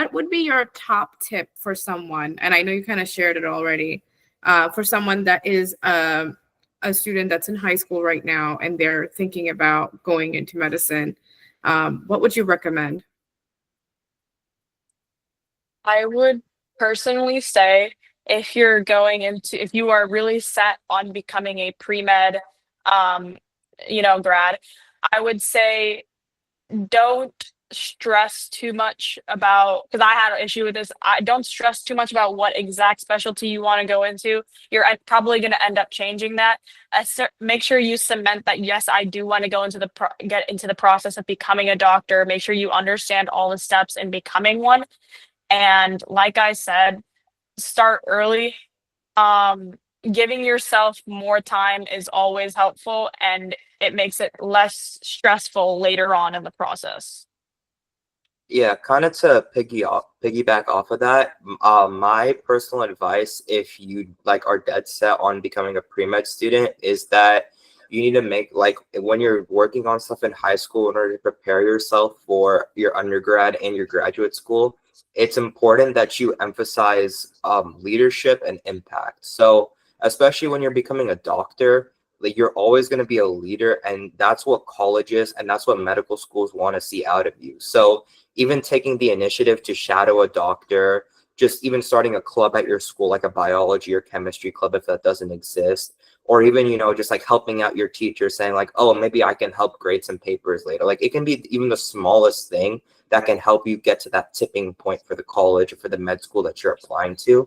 what would be your top tip for someone? And I know you kind of shared it already, for someone that is a student that's in high school right now and they're thinking about going into medicine. What would you recommend? I would personally say if you are really set on becoming a pre-med, um, grad, I would say don't stress too much about, because I had an issue with this. I don't stress too much about what exact specialty you want to go into. You're probably going to end up changing that. Make sure you cement that, yes, I do want to go into get into the process of becoming a doctor. Make sure you understand all the steps in becoming one. And like I said, start early. Um, Giving yourself more time is always helpful, and it makes it less stressful later on in the process. Yeah, kind of to piggyback off of that, my personal advice, if you like are dead set on becoming a pre-med student, is that you need to make like when you're working on stuff in high school in order to prepare yourself for your undergrad and your graduate school, it's important that you emphasize leadership and impact. So especially when you're becoming a doctor, like you're always going to be a leader, and that's what colleges and that's what medical schools want to see out of you. So even taking the initiative to shadow a doctor, just even starting a club at your school, like a biology or chemistry club, if that doesn't exist, or even, just like helping out your teacher saying like, oh, maybe I can help grade some papers later. Like it can be even the smallest thing that can help you get to that tipping point for the college or for the med school that you're applying to.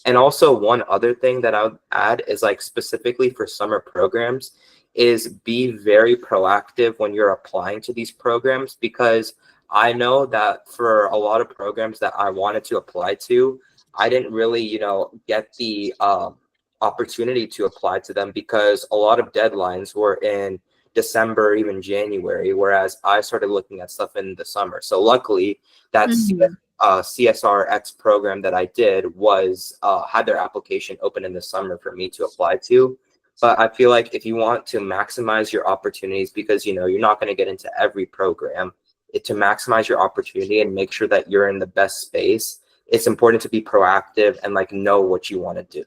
And also one other thing that I would add is like specifically for summer programs is be very proactive when you're applying to these programs, because I know that for a lot of programs that I wanted to apply to, I didn't really, get the opportunity to apply to them because a lot of deadlines were in December, even January, whereas I started looking at stuff in the summer. So luckily, that CSRX program that I did was had their application open in the summer for me to apply to. But I feel like if you want to maximize your opportunities, because you're not going to get into every program, to maximize your opportunity and make sure that you're in the best space, it's important to be proactive and like know what you want to do.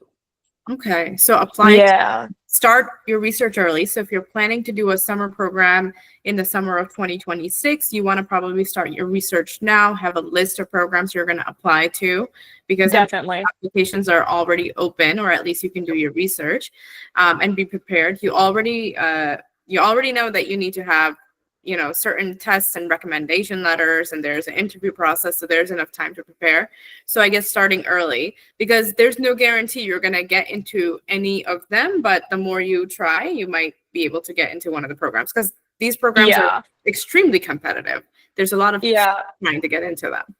Okay, so Yeah, start your research early. So if you're planning to do a summer program in the summer of 2026, you want to probably start your research now, have a list of programs you're going to apply to, because definitely. applications are already open, or at least you can do your research, and be prepared. You already know that you need to have certain tests and recommendation letters, and there's an interview process, so there's enough time to prepare. So I guess starting early, because there's no guarantee you're going to get into any of them, but the more you try, you might be able to get into one of the programs, because these programs are Yeah, extremely competitive. There's a lot of yeah. trying to get into them.